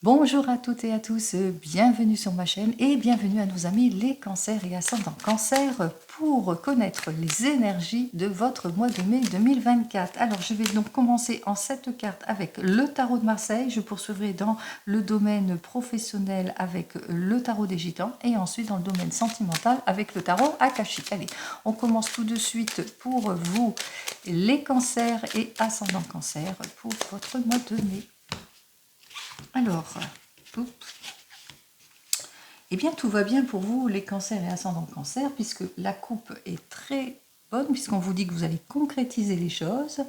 Bonjour à toutes et à tous, bienvenue sur ma chaîne et bienvenue à nos amis les cancers et ascendants cancer pour connaître les énergies de votre mois de mai 2024. Alors je vais donc commencer en 7 cartes avec le tarot de Marseille, je poursuivrai dans le domaine professionnel avec le tarot des gitans et ensuite dans le domaine sentimental avec le tarot akashique. Allez, on commence tout de suite pour vous les cancers et ascendants cancer pour votre mois de mai. Alors, eh bien tout va bien pour vous les cancers et ascendants cancer puisque la coupe est très bonne puisqu'on vous dit que vous allez concrétiser les choses,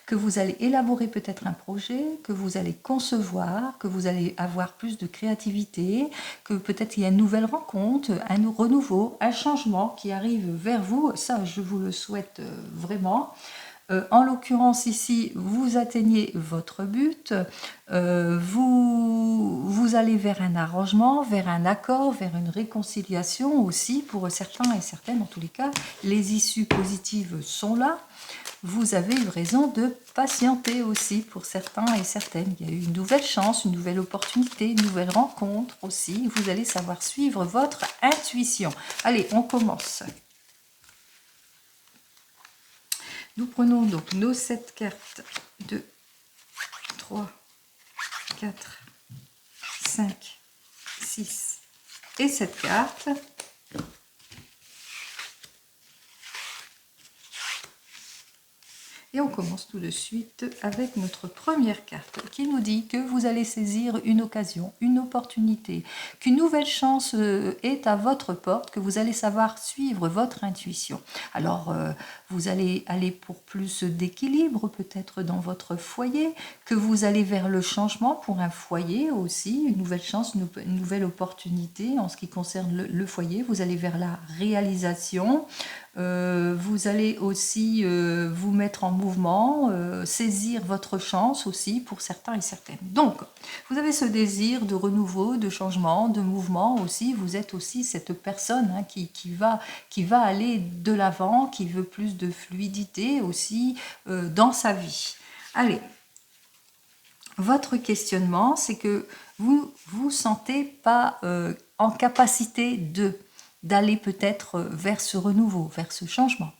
que vous allez élaborer peut-être un projet, que vous allez concevoir, que vous allez avoir plus de créativité, que peut-être il y a une nouvelle rencontre, un renouveau, un changement qui arrive vers vous. Ça, je vous le souhaite vraiment. En l'occurrence ici, vous atteignez votre but, vous allez vers un arrangement, vers un accord, vers une réconciliation aussi pour certains et certaines. En tous les cas, les issues positives sont là. Vous avez eu raison de patienter aussi pour certains et certaines. Il y a eu une nouvelle chance, une nouvelle opportunité, une nouvelle rencontre aussi. Vous allez savoir suivre votre intuition. Allez, on commence. Nous prenons donc nos 7 cartes, 2, 3, 4, 5, 6 et 7 cartes. Et on commence tout de suite avec notre première carte qui nous dit que vous allez saisir une occasion, une opportunité, qu'une nouvelle chance est à votre porte, que vous allez savoir suivre votre intuition. Alors, vous allez aller pour plus d'équilibre peut-être dans votre foyer, que vous allez vers le changement pour un foyer aussi, une nouvelle chance, une nouvelle opportunité en ce qui concerne le foyer. Vous allez vers la réalisation. Vous allez aussi vous mettre en mouvement, saisir votre chance aussi pour certains et certaines. Donc, vous avez ce désir de renouveau, de changement, de mouvement aussi. Vous êtes aussi cette personne qui va aller de l'avant, qui veut plus de fluidité aussi dans sa vie. Allez, votre questionnement, c'est que vous vous sentez pas en capacité d'aller peut-être vers ce renouveau, vers ce changement,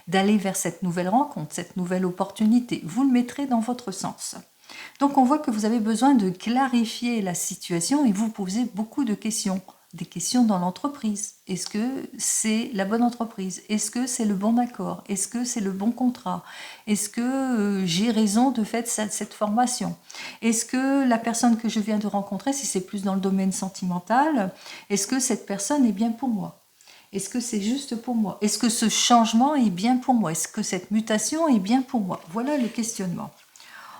d'aller vers cette nouvelle rencontre, cette nouvelle opportunité. Vous le mettrez dans votre sens. Donc on voit que vous avez besoin de clarifier la situation et vous posez beaucoup de questions. Des questions dans l'entreprise. Est-ce que c'est la bonne entreprise? Est-ce que c'est le bon accord? Est-ce que c'est le bon contrat? Est-ce que j'ai raison de faire cette formation? Est-ce que la personne que je viens de rencontrer, si c'est plus dans le domaine sentimental, est-ce que cette personne est bien pour moi? Est-ce que c'est juste pour moi? Est-ce que ce changement est bien pour moi? Est-ce que cette mutation est bien pour moi? Voilà le questionnement.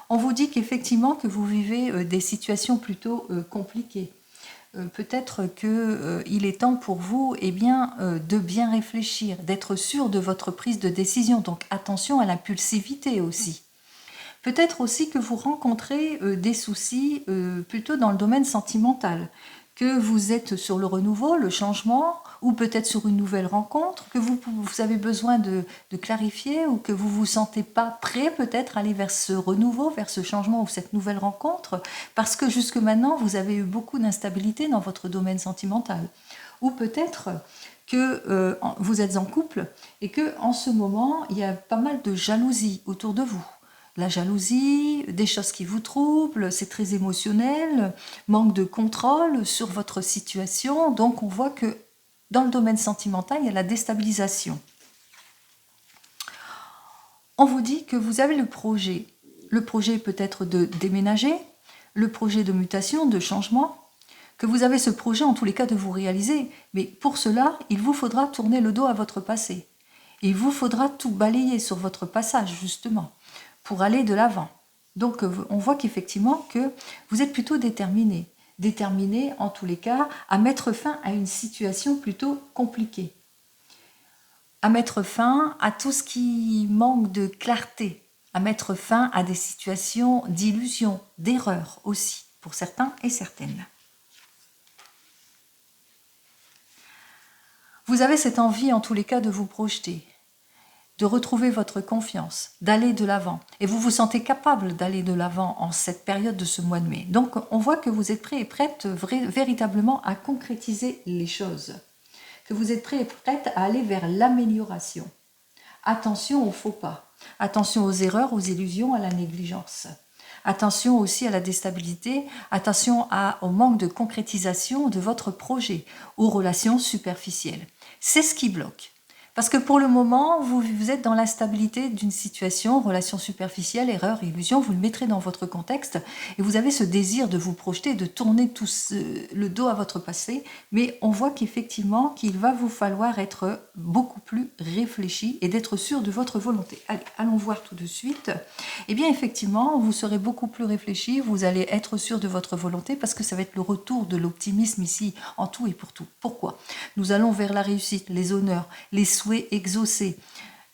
On vous dit qu'effectivement que vous vivez des situations plutôt compliquées. Peut-être qu'il est temps pour vous de bien réfléchir, d'être sûr de votre prise de décision. Donc attention à l'impulsivité aussi. Peut-être aussi que vous rencontrez des soucis plutôt dans le domaine sentimental, que vous êtes sur le renouveau, le changement, ou peut-être sur une nouvelle rencontre, que vous avez besoin de clarifier, ou que vous ne vous sentez pas prêt peut-être à aller vers ce renouveau, vers ce changement ou cette nouvelle rencontre, parce que jusque maintenant, vous avez eu beaucoup d'instabilité dans votre domaine sentimental. Ou peut-être que vous êtes en couple et que en ce moment, il y a pas mal de jalousie autour de vous. La jalousie, des choses qui vous troublent, c'est très émotionnel, manque de contrôle sur votre situation. Donc on voit que dans le domaine sentimental, il y a la déstabilisation. On vous dit que vous avez le projet. Le projet peut être de déménager, le projet de mutation, de changement, que vous avez ce projet en tous les cas de vous réaliser. Mais pour cela, il vous faudra tourner le dos à votre passé. Il vous faudra tout balayer sur votre passage, justement, pour aller de l'avant. Donc, on voit qu'effectivement, que vous êtes plutôt déterminé. Déterminé, en tous les cas, à mettre fin à une situation plutôt compliquée. À mettre fin à tout ce qui manque de clarté. À mettre fin à des situations d'illusion, d'erreur aussi, pour certains et certaines. Vous avez cette envie, en tous les cas, de vous projeter. de retrouver votre confiance, d'aller de l'avant. Et vous vous sentez capable d'aller de l'avant en cette période de ce mois de mai. Donc on voit que vous êtes prêt et prête véritablement à concrétiser les choses, que vous êtes prêt et prête à aller vers l'amélioration. Attention aux faux pas, attention aux erreurs, aux illusions, à la négligence. Attention aussi à la déstabilité, attention au manque de concrétisation de votre projet, aux relations superficielles. C'est ce qui bloque. Parce que pour le moment, vous êtes dans l'instabilité d'une situation, relation superficielle, erreur, illusion, vous le mettrez dans votre contexte et vous avez ce désir de vous projeter, de tourner le dos à votre passé, mais on voit qu'effectivement, qu'il va vous falloir être beaucoup plus réfléchi et d'être sûr de votre volonté. Allez, allons voir tout de suite. Eh bien, effectivement, vous serez beaucoup plus réfléchi, vous allez être sûr de votre volonté parce que ça va être le retour de l'optimisme ici, en tout et pour tout. Pourquoi ? Nous allons vers la réussite, les honneurs, les souhaits exaucés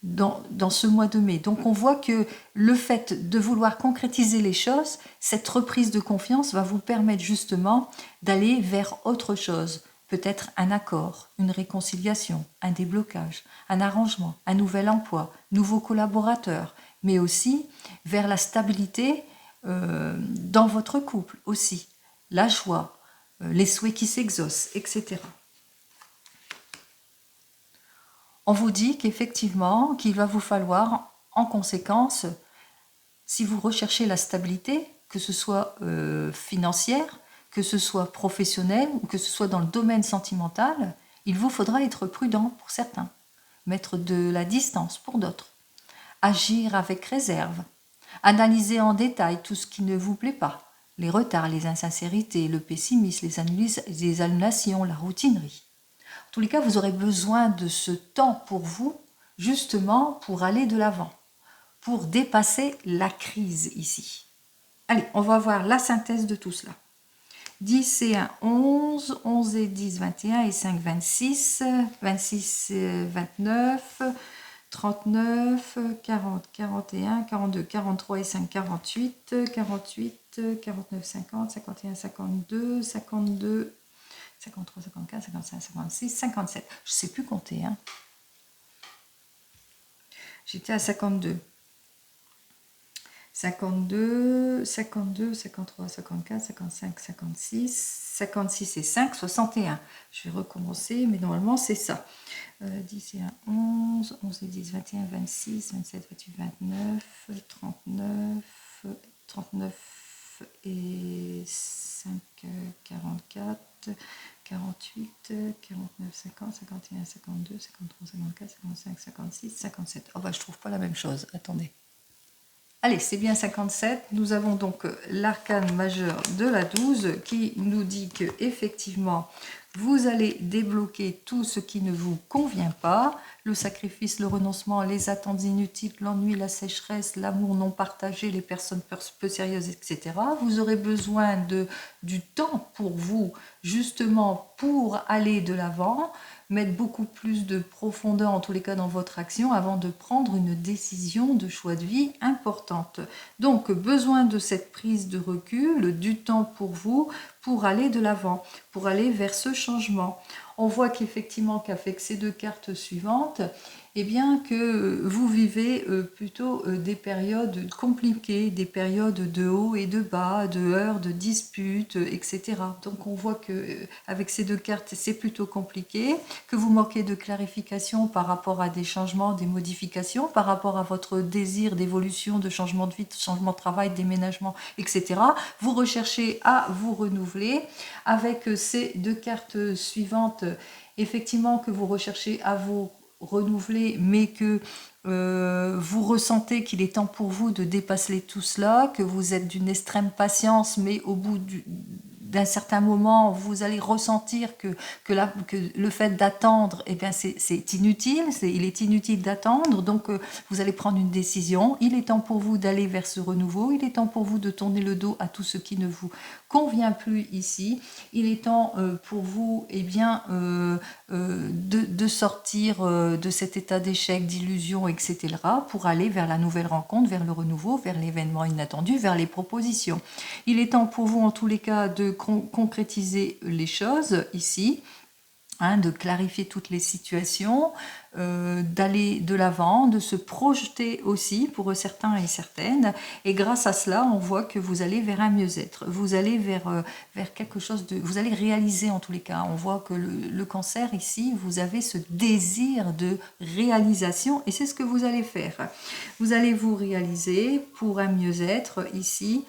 dans ce mois de mai. Donc on voit que le fait de vouloir concrétiser les choses, cette reprise de confiance va vous permettre justement d'aller vers autre chose. Peut-être un accord, une réconciliation, un déblocage, un arrangement, un nouvel emploi, nouveaux collaborateurs, mais aussi vers la stabilité dans votre couple aussi, la joie, les souhaits qui s'exaucent, etc. On vous dit qu'effectivement, qu'il va vous falloir, en conséquence, si vous recherchez la stabilité, que ce soit financière, que ce soit professionnelle ou que ce soit dans le domaine sentimental, il vous faudra être prudent pour certains, mettre de la distance pour d'autres, agir avec réserve, analyser en détail tout ce qui ne vous plaît pas, les retards, les insincérités, le pessimisme, les annulations, la routinerie. En tous les cas, vous aurez besoin de ce temps pour vous, justement pour aller de l'avant, pour dépasser la crise ici. Allez, on va voir la synthèse de tout cela. 10 et 1, 11, 11 et 10, 21 et 5, 26, 26 et 29, 39, 40, 41, 42, 43 et 5, 48, 48, 49, 50, 51, 52, 52, 53, 54, 55, 56, 57. Je ne sais plus compter. Hein. J'étais à 52. 52, 52, 53, 54, 55, 56, 56 et 5, 61. Je vais recommencer, mais normalement c'est ça. 10 et 1, 11, 11 et 10, 21, 26, 27, 28, 29, 39, 39 et 5, 44, 48, 49, 50, 51, 52, 53, 54, 55, 56, 57. Oh bah je trouve pas la même chose, attendez. Allez, c'est bien 57. Nous avons donc l'arcane majeur de la 12 qui nous dit que effectivement vous allez débloquer tout ce qui ne vous convient pas, le sacrifice, le renoncement, les attentes inutiles, l'ennui, la sécheresse, l'amour non partagé, les personnes peu sérieuses, etc. Vous aurez besoin du temps pour vous, justement pour aller de l'avant, mettre beaucoup plus de profondeur, en tous les cas dans votre action, avant de prendre une décision de choix de vie importante. Donc, besoin de cette prise de recul, du temps pour vous, pour aller de l'avant, pour aller vers ce changement. On voit qu'effectivement, qu'avec ces deux cartes suivantes, eh bien que vous vivez plutôt des périodes compliquées, des périodes de haut et de bas, de heurts, de disputes, etc. Donc on voit que avec ces deux cartes, c'est plutôt compliqué, que vous manquez de clarification par rapport à des changements, des modifications, par rapport à votre désir d'évolution, de changement de vie, de changement de travail, déménagement, etc. Vous recherchez à vous renouveler. Avec ces deux cartes suivantes, effectivement que vous recherchez à vous renouveler, mais que vous ressentez qu'il est temps pour vous de dépasser tout cela, que vous êtes d'une extrême patience, mais au bout d'un certain moment, vous allez ressentir que le fait d'attendre, eh bien, c'est inutile, il est inutile d'attendre, donc vous allez prendre une décision. Il est temps pour vous d'aller vers ce renouveau, il est temps pour vous de tourner le dos à tout ce qui ne vous convient plus ici. Il est temps pour vous, eh bien, de sortir de cet état d'échec, d'illusion, etc., pour aller vers la nouvelle rencontre, vers le renouveau, vers l'événement inattendu, vers les propositions. Il est temps pour vous, en tous les cas, de concrétiser les choses ici. de clarifier toutes les situations, d'aller de l'avant, de se projeter aussi pour certains et certaines. Et grâce à cela, on voit que vous allez vers un mieux-être. Vous allez vers quelque chose de... Vous allez réaliser en tous les cas. On voit que le cancer ici, vous avez ce désir de réalisation et c'est ce que vous allez faire. Vous allez vous réaliser pour un mieux-être ici.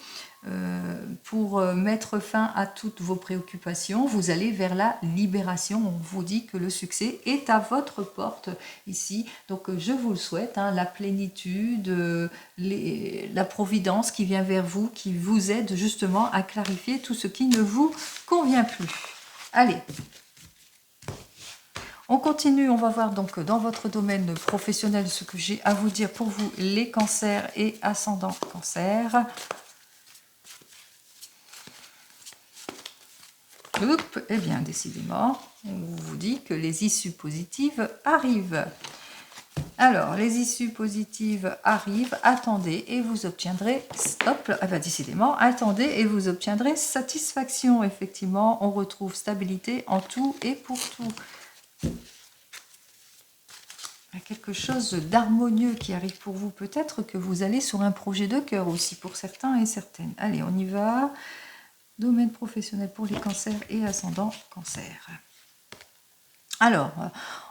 Pour mettre fin à toutes vos préoccupations, vous allez vers la libération. On vous dit que le succès est à votre porte ici. Donc je vous le souhaite, la plénitude, la providence qui vient vers vous, qui vous aide justement à clarifier tout ce qui ne vous convient plus. Allez, on continue, on va voir donc dans votre domaine professionnel ce que j'ai à vous dire pour vous, les cancers et ascendants cancer. Eh bien, décidément, on vous dit que les issues positives arrivent. Alors, les issues positives arrivent, attendez et vous obtiendrez, décidément, attendez et vous obtiendrez satisfaction. Effectivement, on retrouve stabilité en tout et pour tout. Il y a quelque chose d'harmonieux qui arrive pour vous. Peut-être que vous allez sur un projet de cœur aussi pour certains et certaines. Allez, on y va. Domaine professionnel pour les cancers et ascendants cancer. Alors,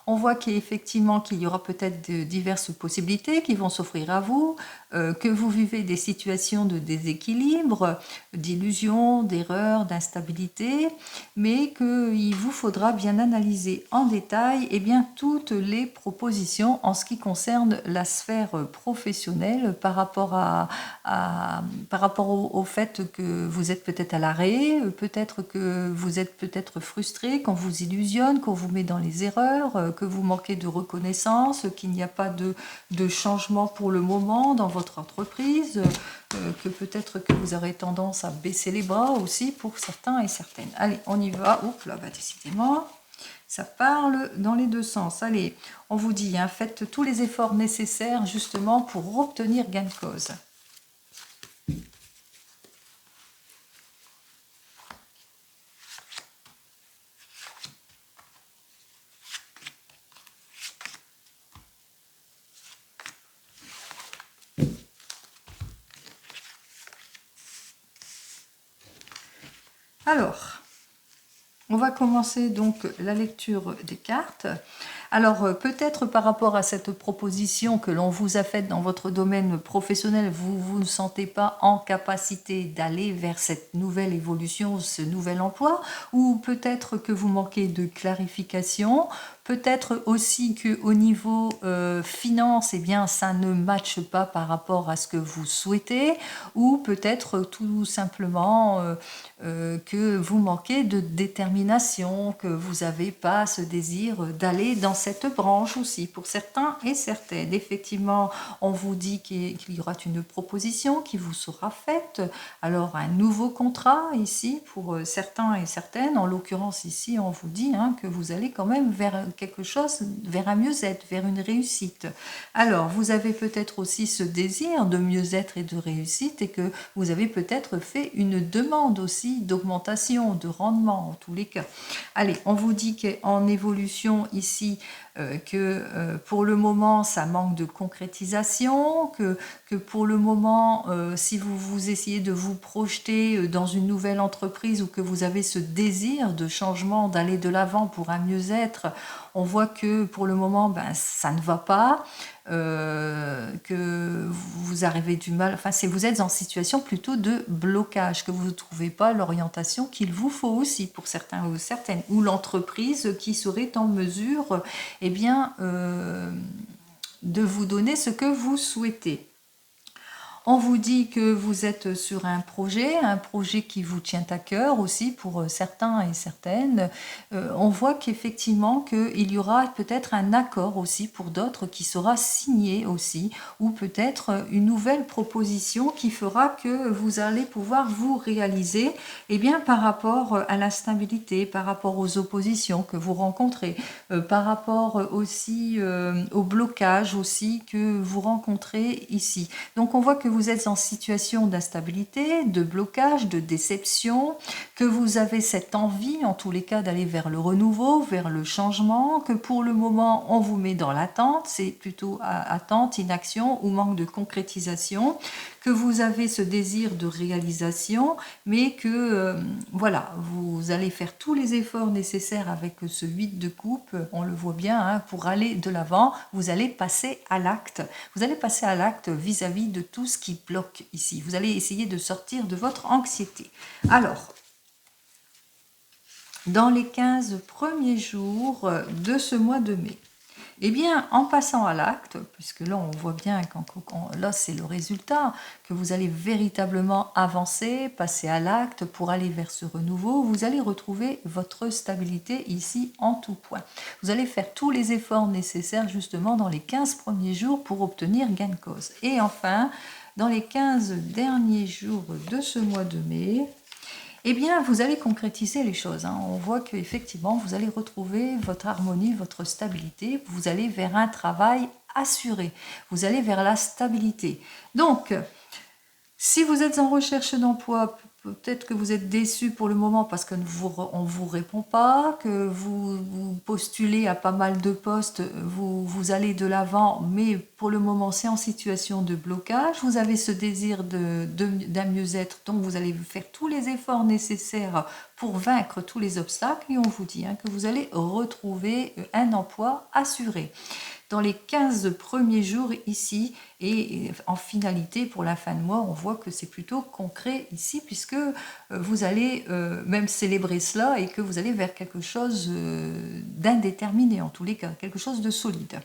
on voit qu'effectivement qu'il y aura peut-être de diverses possibilités qui vont s'offrir à vous, que vous vivez des situations de déséquilibre, d'illusion, d'erreur, d'instabilité, mais qu'il vous faudra bien analyser en détail toutes les propositions en ce qui concerne la sphère professionnelle par rapport au fait que vous êtes peut-être à l'arrêt, peut-être que vous êtes peut-être frustré, qu'on vous illusionne, qu'on vous met dans les erreurs, que vous manquez de reconnaissance, qu'il n'y a pas de changement pour le moment dans votre entreprise, que peut-être que vous aurez tendance à baisser les bras aussi pour certains et certaines. Allez, on y va. Oups là, décidément, ça parle dans les deux sens. Allez, on vous dit, faites tous les efforts nécessaires justement pour obtenir gain de cause. Alors, on va commencer donc la lecture des cartes. Alors, peut-être par rapport à cette proposition que l'on vous a faite dans votre domaine professionnel, vous ne sentez pas en capacité d'aller vers cette nouvelle évolution, ce nouvel emploi, ou peut-être que vous manquez de clarification, peut-être aussi qu'au niveau finance, ça ne matche pas par rapport à ce que vous souhaitez, ou peut-être tout simplement que vous manquez de détermination, que vous n'avez pas ce désir d'aller dans cette branche aussi, pour certains et certaines. Effectivement, on vous dit qu'il y aura une proposition qui vous sera faite, alors un nouveau contrat ici pour certains et certaines. En l'occurrence ici, on vous dit que vous allez quand même vers quelque chose, vers un mieux-être, vers une réussite. Alors, vous avez peut-être aussi ce désir de mieux-être et de réussite et que vous avez peut-être fait une demande aussi d'augmentation, de rendement en tous les cas. Allez, on vous dit qu'en évolution ici, que pour le moment ça manque de concrétisation, que pour le moment si vous essayez de vous projeter dans une nouvelle entreprise ou que vous avez ce désir de changement, d'aller de l'avant pour un mieux-être, on voit que pour le moment ça ne va pas, que vous arrivez du mal, vous êtes en situation plutôt de blocage, que vous ne trouvez pas l'orientation qu'il vous faut aussi pour certains ou certaines, ou l'entreprise qui serait en mesure de vous donner ce que vous souhaitez. On vous dit que vous êtes sur un projet qui vous tient à cœur aussi pour certains et certaines. On voit qu'effectivement qu'il y aura peut-être un accord aussi pour d'autres qui sera signé aussi, ou peut-être une nouvelle proposition qui fera que vous allez pouvoir vous réaliser par rapport à l'instabilité, par rapport aux oppositions que vous rencontrez, par rapport aussi au blocage aussi que vous rencontrez ici. Donc on voit que vous êtes en situation d'instabilité, de blocage, de déception, que vous avez cette envie, en tous les cas, d'aller vers le renouveau, vers le changement, que pour le moment, on vous met dans l'attente, c'est plutôt attente, inaction ou manque de concrétisation, que vous avez ce désir de réalisation, mais que, voilà, vous allez faire tous les efforts nécessaires avec ce 8 de coupe, on le voit bien, hein, pour aller de l'avant, vous allez passer à l'acte. Vous allez passer à l'acte vis-à-vis de tout ce qui bloque ici. Vous allez essayer de sortir de votre anxiété. Alors, dans les 15 premiers jours de ce mois de mai, eh bien, en passant à l'acte, puisque là, on voit bien, là, c'est le résultat, que vous allez véritablement avancer, passer à l'acte pour aller vers ce renouveau, vous allez retrouver votre stabilité ici en tout point. Vous allez faire tous les efforts nécessaires, justement, dans les 15 premiers jours pour obtenir gain de cause. Et enfin, dans les 15 derniers jours de ce mois de mai, eh bien, vous allez concrétiser les choses. Hein. On voit qu'effectivement, vous allez retrouver votre harmonie, votre stabilité. Vous allez vers un travail assuré. Vous allez vers la stabilité. Donc, si vous êtes en recherche d'emploi, peut-être que vous êtes déçu pour le moment parce qu'on ne vous répond pas, que vous postulez à pas mal de postes, vous allez de l'avant, mais pour le moment c'est en situation de blocage. Vous avez ce désir d'un mieux-être, donc vous allez faire tous les efforts nécessaires pour vaincre tous les obstacles et on vous dit que vous allez retrouver un emploi assuré dans les 15 premiers jours ici, et en finalité pour la fin de mois, on voit que c'est plutôt concret ici, puisque vous allez même célébrer cela et que vous allez vers quelque chose d'indéterminé, en tous les cas, quelque chose de solide.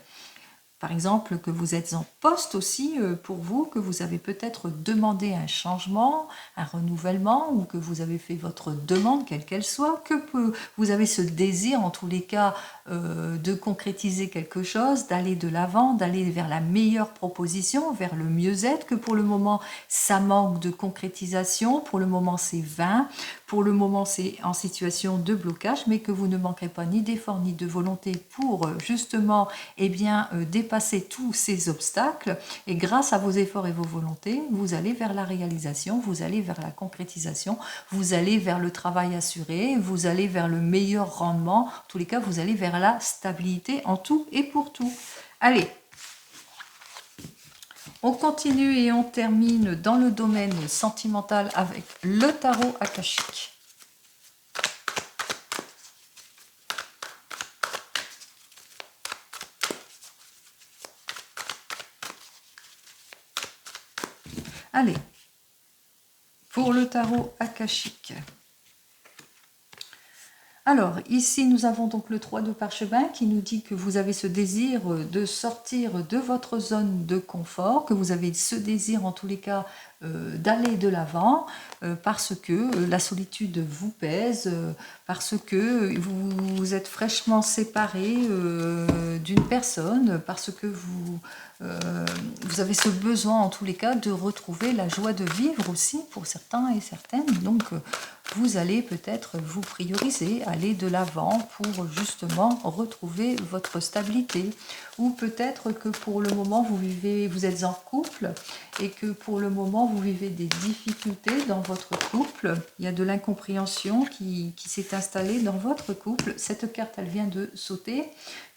Par exemple, que vous êtes en poste aussi pour vous, que vous avez peut-être demandé un changement, un renouvellement, ou que vous avez fait votre demande, quelle qu'elle soit, que vous avez ce désir, en tous les cas, de concrétiser quelque chose, d'aller de l'avant, d'aller vers la meilleure proposition, vers le mieux-être, que pour le moment, ça manque de concrétisation, pour le moment, c'est vain, pour le moment, c'est en situation de blocage, mais que vous ne manquerez pas ni d'effort ni de volonté pour justement, dépasser tous ces obstacles. Et grâce à vos efforts et vos volontés, vous allez vers la réalisation, vous allez vers la concrétisation, vous allez vers le travail assuré, vous allez vers le meilleur rendement. En tous les cas, vous allez vers la stabilité en tout et pour tout. Allez, on continue et on termine dans le domaine sentimental avec le tarot akashique. Allez, pour le tarot akashique. Alors, ici, nous avons donc le 3 de parchemin qui nous dit que vous avez ce désir de sortir de votre zone de confort, que vous avez ce désir, en tous les cas, d'aller de l'avant, parce que la solitude vous pèse, parce que vous êtes fraîchement séparé d'une personne, parce que vous avez ce besoin, en tous les cas, de retrouver la joie de vivre aussi, pour certains et certaines. Donc, vous allez peut-être vous prioriser, aller de l'avant pour justement retrouver votre stabilité. Ou peut-être que pour le moment, vous êtes en couple et que pour le moment, vous vivez des difficultés dans votre couple. Il y a de l'incompréhension qui s'est installée dans votre couple. Cette carte, elle vient de sauter.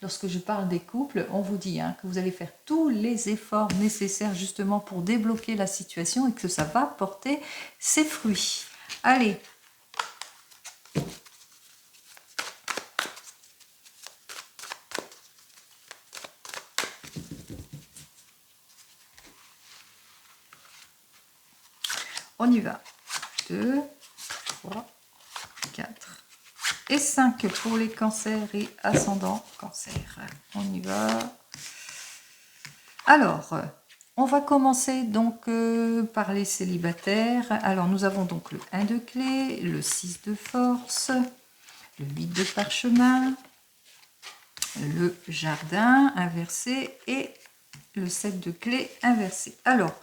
Lorsque je parle des couples, on vous dit que vous allez faire tous les efforts nécessaires justement pour débloquer la situation et que ça va porter ses fruits. Allez, on y va. 2, 3, 4 et 5 pour les cancers et ascendants cancer. On y va. Alors, on va commencer donc par les célibataires. Alors, nous avons donc le 1 de clé, le 6 de force, le 8 de parchemin, le jardin inversé et le 7 de clé inversé. Alors,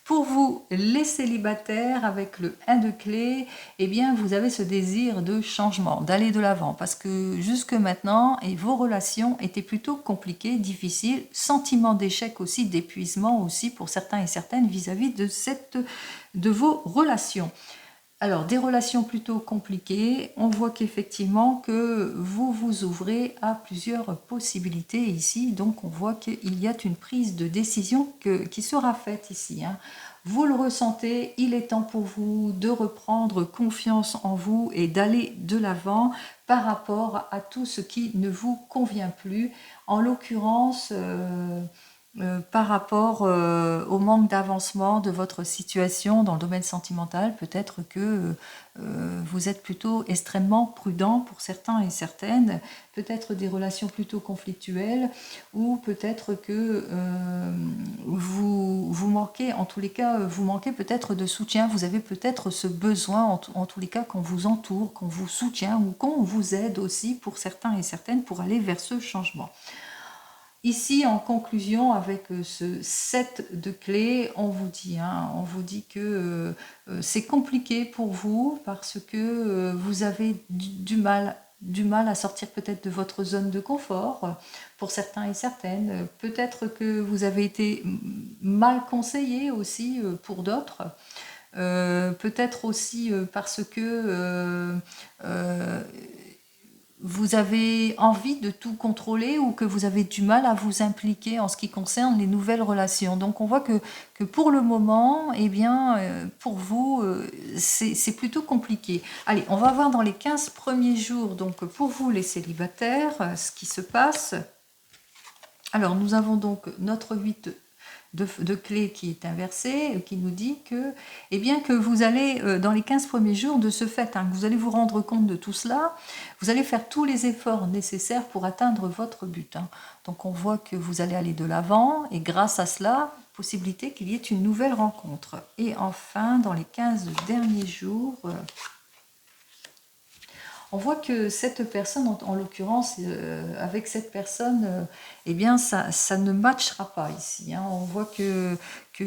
Pour vous, les célibataires, avec le 1 de clé, eh bien, vous avez ce désir de changement, d'aller de l'avant, parce que jusque maintenant, et vos relations étaient plutôt compliquées, difficiles, sentiment d'échec aussi, d'épuisement aussi pour certains et certaines vis-à-vis de vos relations. Alors, des relations plutôt compliquées, on voit qu'effectivement que vous vous ouvrez à plusieurs possibilités ici, donc on voit qu'il y a une prise de décision qui sera faite ici. Hein. Vous le ressentez, il est temps pour vous de reprendre confiance en vous et d'aller de l'avant par rapport à tout ce qui ne vous convient plus. En l'occurrence, par rapport au manque d'avancement de votre situation dans le domaine sentimental, peut-être que vous êtes plutôt extrêmement prudent pour certains et certaines, peut-être des relations plutôt conflictuelles, ou peut-être que vous manquez, en tous les cas, vous manquez peut-être de soutien, vous avez peut-être ce besoin, en tous les cas, qu'on vous entoure, qu'on vous soutient, ou qu'on vous aide aussi pour certains et certaines pour aller vers ce changement. Ici, en conclusion, avec ce 7 de clés, on vous dit que c'est compliqué pour vous parce que vous avez du mal à sortir peut-être de votre zone de confort pour certains et certaines. Peut-être que vous avez été mal conseillé aussi pour d'autres. Peut-être aussi parce que vous avez envie de tout contrôler ou que vous avez du mal à vous impliquer en ce qui concerne les nouvelles relations. Donc on voit que pour le moment, eh bien, pour vous, c'est plutôt compliqué. Allez, on va voir dans les 15 premiers jours, donc pour vous les célibataires, ce qui se passe. Alors nous avons donc notre 8 de clé qui est inversé, qui nous dit que, eh bien, que vous allez, dans les 15 premiers jours de ce fait, hein, vous allez vous rendre compte de tout cela, vous allez faire tous les efforts nécessaires pour atteindre votre but. Hein. Donc on voit que vous allez aller de l'avant, et grâce à cela, possibilité qu'il y ait une nouvelle rencontre. Et enfin, dans les 15 derniers jours, on voit que cette personne, en l'occurrence, avec cette personne, eh bien, ça ne matchera pas ici. Hein. On voit qu'il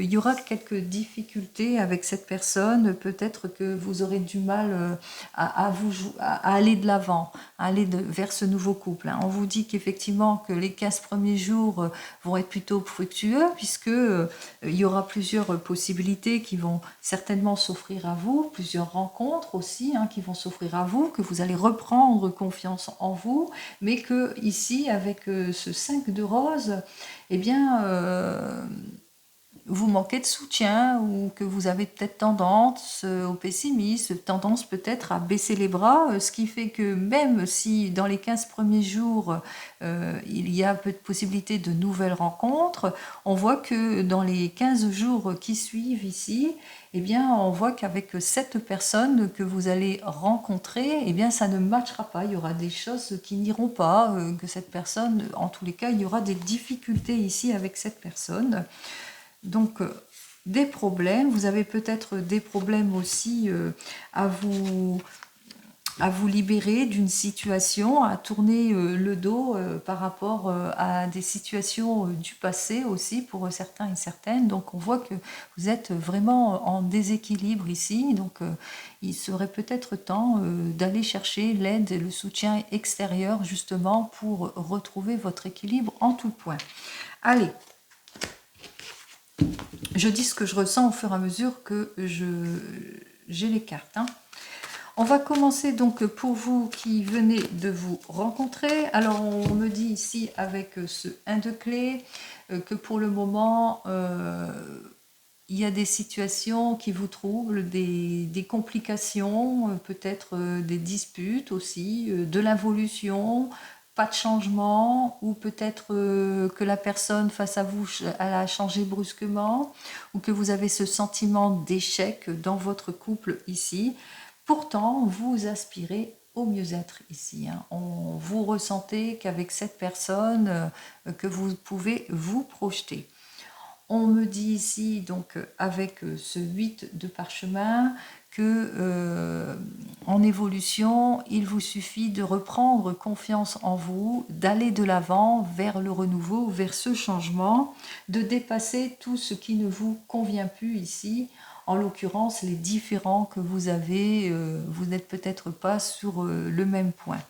y aura quelques difficultés avec cette personne. Peut-être que vous aurez du mal à aller de l'avant, à aller vers ce nouveau couple. Hein. On vous dit qu'effectivement, que les 15 premiers jours vont être plutôt fructueux, puisque il y aura plusieurs possibilités qui vont certainement s'offrir à vous, plusieurs rencontres aussi hein, qui vont s'offrir à vous, que vous allez reprendre confiance en vous, mais que ici, avec ce 5 de rose, eh bien, vous manquez de soutien ou que vous avez peut-être tendance au pessimisme, tendance peut-être à baisser les bras, ce qui fait que même si dans les 15 premiers jours, il y a peu de possibilités de nouvelles rencontres, on voit que dans les 15 jours qui suivent ici, eh bien, on voit qu'avec cette personne que vous allez rencontrer, eh bien, ça ne matchera pas. Il y aura des choses qui n'iront pas, que cette personne, en tous les cas, il y aura des difficultés ici avec cette personne. Donc, des problèmes. Vous avez peut-être des problèmes aussi à vous libérer d'une situation, à tourner le dos par rapport à des situations du passé aussi pour certains et certaines. Donc on voit que vous êtes vraiment en déséquilibre ici. Donc il serait peut-être temps d'aller chercher l'aide et le soutien extérieur justement pour retrouver votre équilibre en tout point. Allez, je dis ce que je ressens au fur et à mesure que j'ai les cartes. Hein. On va commencer donc pour vous qui venez de vous rencontrer. Alors on me dit ici avec ce 1 de clé que pour le moment il y a des situations qui vous troublent, des complications, peut-être des disputes aussi, de l'involution, pas de changement, ou peut-être que la personne face à vous elle a changé brusquement, ou que vous avez ce sentiment d'échec dans votre couple ici. Pourtant, vous aspirez au mieux-être ici. Hein. Vous ressentez qu'avec cette personne, que vous pouvez vous projeter. On me dit ici, donc avec ce 8 de parchemin, que en évolution, il vous suffit de reprendre confiance en vous, d'aller de l'avant vers le renouveau, vers ce changement, de dépasser tout ce qui ne vous convient plus ici. En l'occurrence, les différends que vous avez, vous n'êtes peut-être pas sur le même point.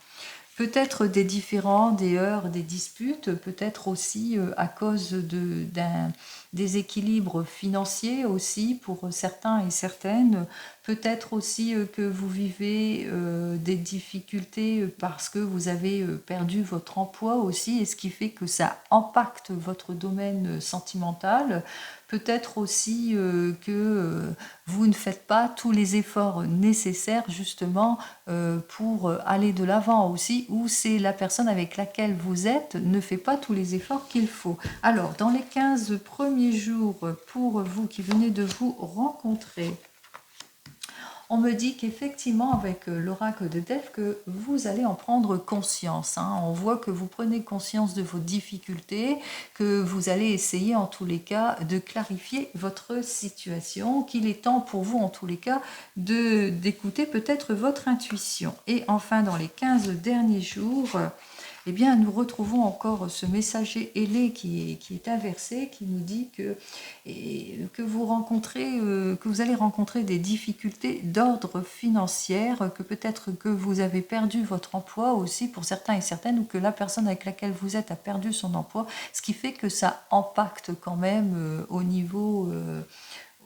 Peut-être des différends, des heurts, des disputes, peut-être aussi à cause d'un déséquilibre financier aussi pour certains et certaines. Peut-être aussi que vous vivez des difficultés parce que vous avez perdu votre emploi aussi, et ce qui fait que ça impacte votre domaine sentimental. Peut-être aussi que vous ne faites pas tous les efforts nécessaires justement pour aller de l'avant aussi, ou c'est la personne avec laquelle vous êtes ne fait pas tous les efforts qu'il faut. Alors, dans les 15 premiers jours, pour vous qui venez de vous rencontrer, on me dit qu'effectivement, avec l'oracle de Delphes, que vous allez en prendre conscience. On voit que vous prenez conscience de vos difficultés, que vous allez essayer en tous les cas de clarifier votre situation, qu'il est temps pour vous en tous les cas d'écouter peut-être votre intuition. Et enfin, dans les 15 derniers jours, eh bien, nous retrouvons encore ce messager ailé qui est inversé, qui nous dit que vous allez rencontrer des difficultés d'ordre financier, que peut-être que vous avez perdu votre emploi aussi pour certains et certaines, ou que la personne avec laquelle vous êtes a perdu son emploi, ce qui fait que ça impacte quand même au niveau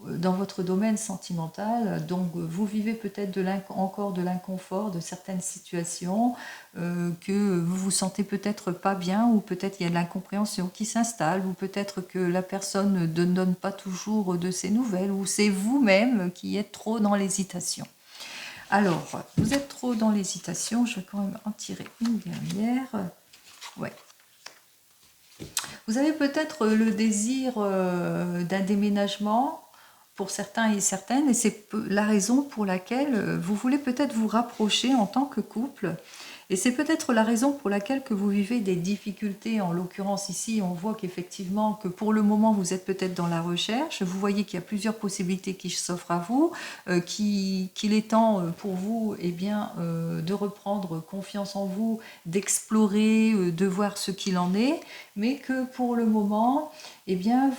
dans votre domaine sentimental. Donc vous vivez peut-être encore de l'inconfort de certaines situations, que vous vous sentez peut-être pas bien, ou peut-être il y a de l'incompréhension qui s'installe, ou peut-être que la personne ne donne pas toujours de ses nouvelles, ou c'est vous-même qui êtes trop dans l'hésitation. Alors, vous êtes trop dans l'hésitation, je vais quand même en tirer une dernière. Ouais. Vous avez peut-être le désir d'un déménagement pour certains et certaines, et c'est la raison pour laquelle vous voulez peut-être vous rapprocher en tant que couple. Et c'est peut-être la raison pour laquelle que vous vivez des difficultés. En l'occurrence ici, on voit qu'effectivement, que pour le moment, vous êtes peut-être dans la recherche. Vous voyez qu'il y a plusieurs possibilités qui s'offrent à vous, qu'il est temps pour vous de reprendre confiance en vous, d'explorer, de voir ce qu'il en est, mais que pour le moment,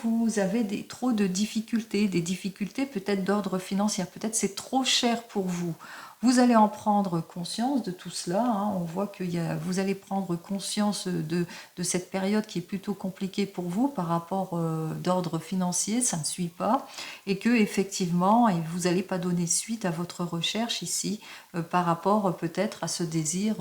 vous avez trop de difficultés, des difficultés peut-être d'ordre financier, peut-être c'est trop cher pour vous. Vous allez en prendre conscience de tout cela. On voit que vous allez prendre conscience de cette période qui est plutôt compliquée pour vous par rapport d'ordre financier, ça ne suit pas. Et que effectivement, vous n'allez pas donner suite à votre recherche ici par rapport peut-être à ce désir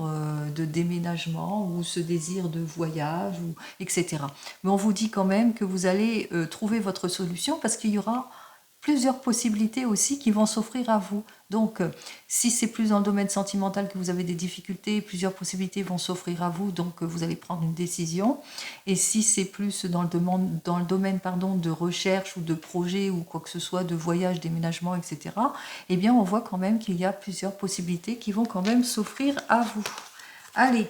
de déménagement ou ce désir de voyage, etc. Mais on vous dit quand même que vous allez trouver votre solution parce qu'il y aura plusieurs possibilités aussi qui vont s'offrir à vous. Donc, si c'est plus dans le domaine sentimental que vous avez des difficultés, plusieurs possibilités vont s'offrir à vous, donc vous allez prendre une décision. Et si c'est plus dans le domaine de recherche ou de projet ou quoi que ce soit, de voyage, déménagement, etc., on voit quand même qu'il y a plusieurs possibilités qui vont quand même s'offrir à vous. Allez,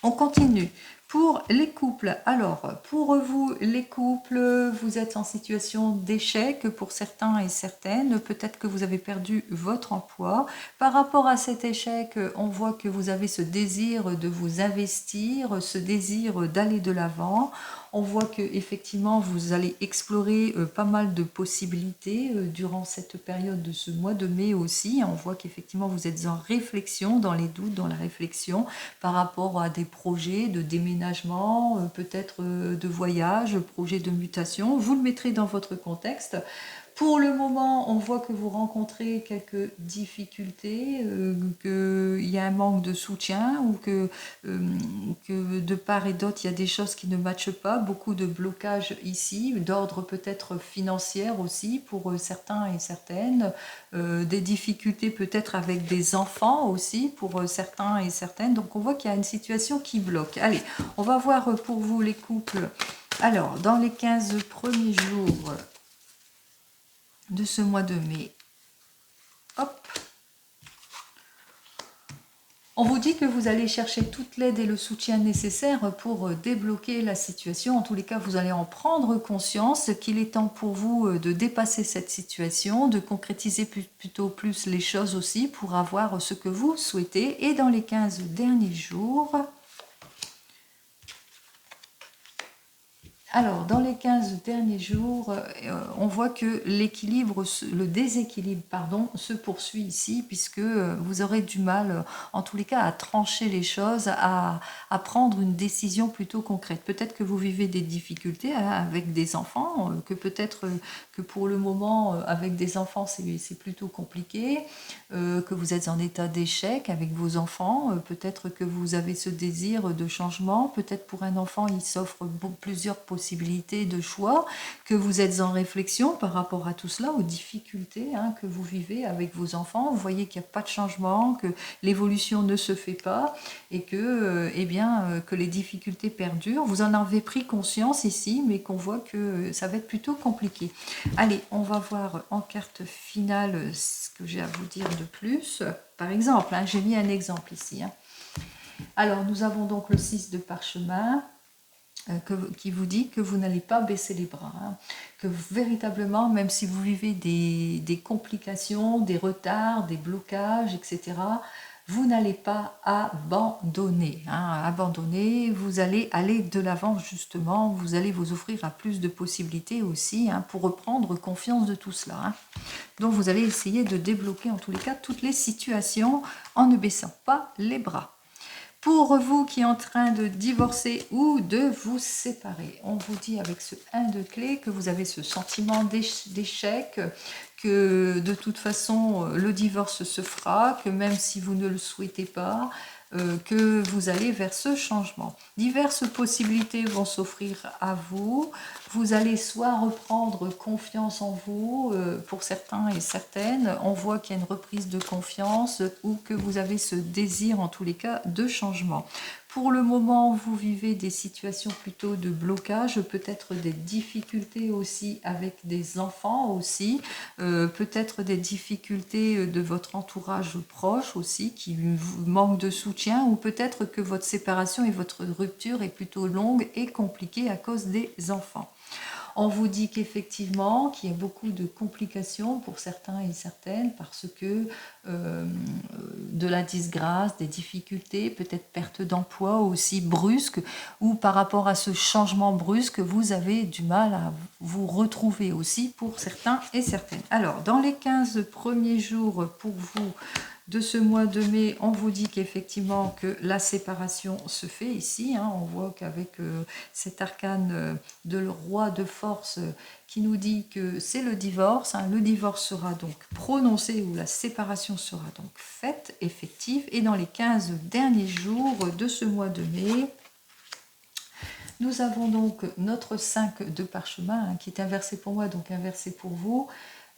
on continue. Pour les couples, alors pour vous les couples, vous êtes en situation d'échec pour certains et certaines, peut-être que vous avez perdu votre emploi. Par rapport à cet échec, on voit que vous avez ce désir de vous investir, ce désir d'aller de l'avant. On voit que effectivement vous allez explorer pas mal de possibilités durant cette période de ce mois de mai aussi. On voit qu'effectivement vous êtes en réflexion, dans les doutes, dans la réflexion par rapport à des projets de déménagement, peut-être de voyage, projets de mutation. Vous le mettrez dans votre contexte. Pour le moment, on voit que vous rencontrez quelques difficultés, qu'il y a un manque de soutien ou que de part et d'autre, il y a des choses qui ne matchent pas, beaucoup de blocages ici, d'ordre peut-être financier aussi pour certains et certaines, des difficultés peut-être avec des enfants aussi pour certains et certaines. Donc on voit qu'il y a une situation qui bloque. Allez, on va voir pour vous les couples. Alors, dans les 15 premiers jours de ce mois de mai. Hop. On vous dit que vous allez chercher toute l'aide et le soutien nécessaires pour débloquer la situation. En tous les cas, vous allez en prendre conscience qu'il est temps pour vous de dépasser cette situation, de concrétiser plutôt plus les choses aussi pour avoir ce que vous souhaitez. Et dans les 15 derniers jours... Alors, dans les 15 derniers jours, on voit que le déséquilibre, pardon, se poursuit ici, puisque vous aurez du mal, en tous les cas, à trancher les choses, à prendre une décision plutôt concrète. Peut-être que vous vivez des difficultés avec des enfants, que peut-être que pour le moment, avec des enfants, c'est plutôt compliqué, que vous êtes en état d'échec avec vos enfants, peut-être que vous avez ce désir de changement, peut-être pour un enfant, il s'offre plusieurs possibilités de choix, que vous êtes en réflexion par rapport à tout cela, aux difficultés que vous vivez avec vos enfants. Vous voyez qu'il n'y a pas de changement, que l'évolution ne se fait pas et que, que les difficultés perdurent. Vous en avez pris conscience ici, mais qu'on voit que ça va être plutôt compliqué. Allez, on va voir en carte finale ce que j'ai à vous dire de plus. Par exemple, j'ai mis un exemple ici. Alors, nous avons donc le 6 de parchemin qui vous dit que vous n'allez pas baisser les bras. Que véritablement, même si vous vivez des complications, des retards, des blocages, etc., vous n'allez pas abandonner. Abandonner, vous allez aller de l'avant justement, vous allez vous offrir à plus de possibilités aussi pour reprendre confiance de tout cela. Donc vous allez essayer de débloquer en tous les cas toutes les situations en ne baissant pas les bras. Pour vous qui êtes en train de divorcer ou de vous séparer, on vous dit avec ce 1 de clé que vous avez ce sentiment d'échec, que de toute façon le divorce se fera, que même si vous ne le souhaitez pas, que vous allez vers ce changement. Diverses possibilités vont s'offrir à vous. Vous allez soit reprendre confiance en vous, pour certains et certaines, on voit qu'il y a une reprise de confiance ou que vous avez ce désir en tous les cas de changement. Pour le moment, vous vivez des situations plutôt de blocage, peut-être des difficultés aussi avec des enfants aussi, peut-être des difficultés de votre entourage proche aussi qui vous manque de soutien, ou peut-être que votre séparation et votre rupture est plutôt longue et compliquée à cause des enfants. On vous dit qu'effectivement, qu'il y a beaucoup de complications pour certains et certaines parce que de la disgrâce, des difficultés, peut-être perte d'emploi aussi brusque, ou par rapport à ce changement brusque, vous avez du mal à vous retrouver aussi pour certains et certaines. Alors, dans les 15 premiers jours pour vous, de ce mois de mai, on vous dit qu'effectivement que la séparation se fait ici. On voit qu'avec cet arcane de le roi de force qui nous dit que c'est le divorce. Le divorce sera donc prononcé ou la séparation sera donc faite, effective. Et dans les 15 derniers jours de ce mois de mai, nous avons donc notre 5 de parchemin qui est inversé pour moi, donc inversé pour vous.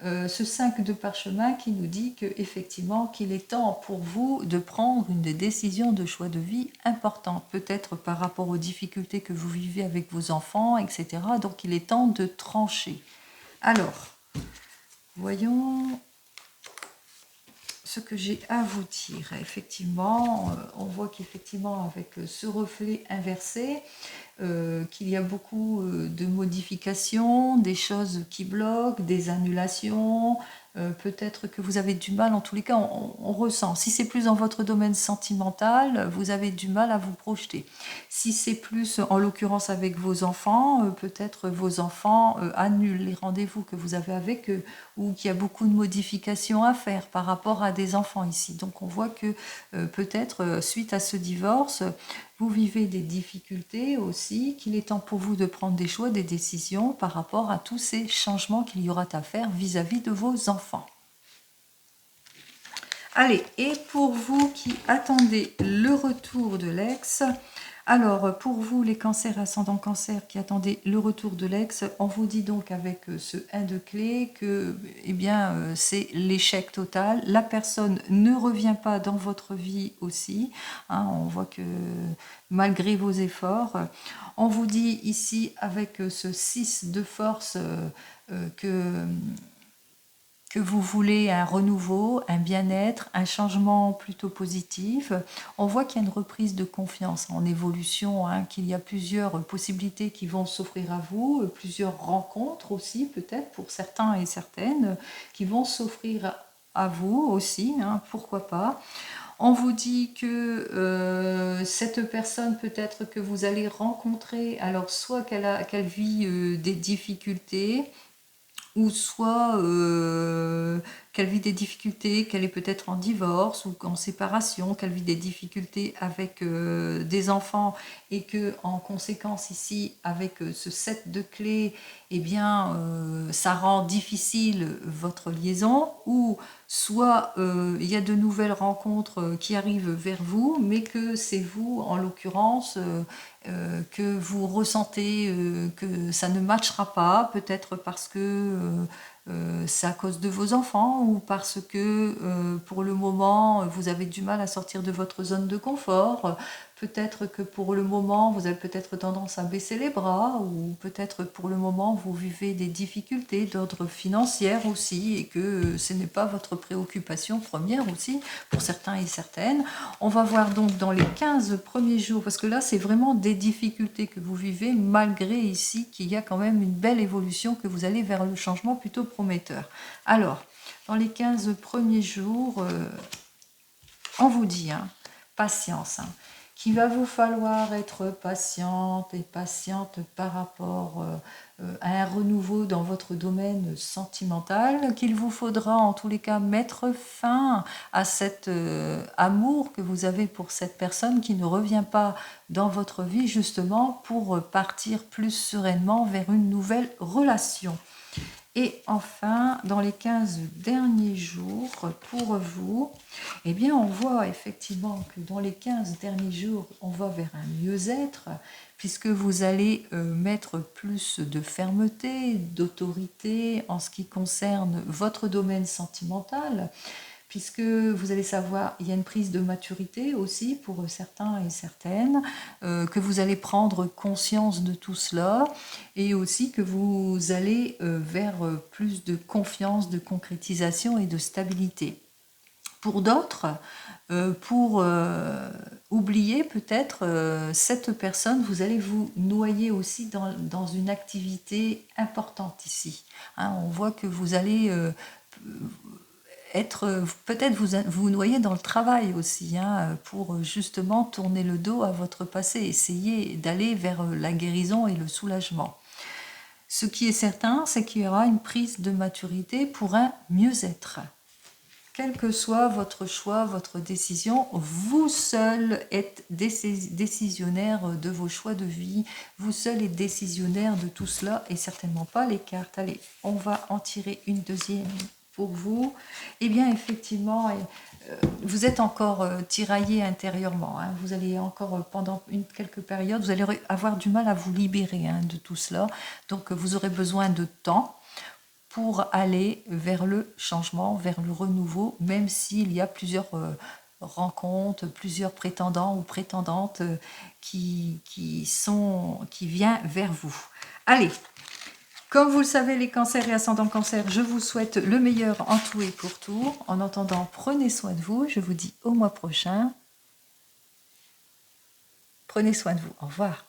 Ce 5 de parchemin qui nous dit qu'effectivement qu'il est temps pour vous de prendre une décision de choix de vie importante, peut-être par rapport aux difficultés que vous vivez avec vos enfants, etc. Donc il est temps de trancher. Alors, voyons ce que j'ai à vous dire. Effectivement, on voit qu'effectivement avec ce reflet inversé, qu'il y a beaucoup de modifications, des choses qui bloquent, des annulations, peut-être que vous avez du mal, en tous les cas on ressent. Si c'est plus dans votre domaine sentimental, vous avez du mal à vous projeter. Si c'est plus en l'occurrence avec vos enfants, peut-être vos enfants annulent les rendez-vous que vous avez avec eux, ou qu'il y a beaucoup de modifications à faire par rapport à des enfants ici. Donc on voit que peut-être suite à ce divorce, vous vivez des difficultés aussi, qu'il est temps pour vous de prendre des choix, des décisions par rapport à tous ces changements qu'il y aura à faire vis-à-vis de vos enfants. Allez, et pour vous qui attendez le retour de l'ex, alors pour vous les cancers, ascendant cancer qui attendez le retour de l'ex, on vous dit donc avec ce 1 de clé que c'est l'échec total. La personne ne revient pas dans votre vie aussi. On voit que malgré vos efforts, on vous dit ici avec ce 6 de force que que vous voulez un renouveau, un bien-être, un changement plutôt positif. On voit qu'il y a une reprise de confiance en évolution, hein, qu'il y a plusieurs possibilités qui vont s'offrir à vous, plusieurs rencontres aussi peut-être pour certains et certaines qui vont s'offrir à vous aussi, hein, pourquoi pas. On vous dit que cette personne peut-être que vous allez rencontrer, alors soit qu'elle vit des difficultés, ou soit qu'elle vit des difficultés, qu'elle est peut-être en divorce ou en séparation, qu'elle vit des difficultés avec des enfants et que en conséquence ici avec ce set de clés, eh bien ça rend difficile votre liaison, ou soit il y a de nouvelles rencontres qui arrivent vers vous, mais que c'est vous en l'occurrence que vous ressentez que ça ne matchera pas, peut-être parce que c'est à cause de vos enfants, ou parce que pour le moment vous avez du mal à sortir de votre zone de confort, peut-être que pour le moment vous avez peut-être tendance à baisser les bras, ou peut-être pour le moment vous vivez des difficultés d'ordre financier aussi, et que ce n'est pas votre préoccupation première aussi pour certains et certaines. On va voir donc dans les 15 premiers jours, parce que là c'est vraiment des difficultés que vous vivez, malgré ici qu'il y a quand même une belle évolution, que vous allez vers le changement plutôt prometteur. Alors, dans les 15 premiers jours, on vous dit, hein, patience, hein, qu'il va vous falloir être patiente et patiente par rapport à un renouveau dans votre domaine sentimental, qu'il vous faudra en tous les cas mettre fin à cet amour que vous avez pour cette personne qui ne revient pas dans votre vie, justement pour partir plus sereinement vers une nouvelle relation. Et enfin, dans les 15 derniers jours, pour vous, eh bien, on voit effectivement que dans les 15 derniers jours, on va vers un mieux-être, puisque vous allez mettre plus de fermeté, d'autorité en ce qui concerne votre domaine sentimental, puisque vous allez savoir, il y a une prise de maturité aussi pour certains et certaines, que vous allez prendre conscience de tout cela, et aussi que vous allez vers plus de confiance, de concrétisation et de stabilité. Pour d'autres, pour oublier peut-être cette personne, vous allez vous noyer aussi dans une activité importante ici. Hein, on voit que vous allez peut-être vous noyer dans le travail aussi, hein, pour justement tourner le dos à votre passé, essayer d'aller vers la guérison et le soulagement. Ce qui est certain, c'est qu'il y aura une prise de maturité pour un mieux-être. Quel que soit votre choix, votre décision, vous seul êtes décisionnaire de vos choix de vie, vous seul êtes décisionnaire de tout cela, et certainement pas les cartes. Allez, on va en tirer une deuxième pour vous. Eh bien, effectivement, vous êtes encore tiraillé intérieurement, hein. Vous allez encore, pendant quelques périodes, vous allez avoir du mal à vous libérer, hein, de tout cela. Donc, vous aurez besoin de temps pour aller vers le changement, vers le renouveau, même s'il y a plusieurs rencontres, plusieurs prétendants ou prétendantes qui viennent vers vous. Allez, comme vous le savez, les cancers et ascendants cancer, je vous souhaite le meilleur en tout et pour tout. En attendant, prenez soin de vous. Je vous dis au mois prochain. Prenez soin de vous. Au revoir.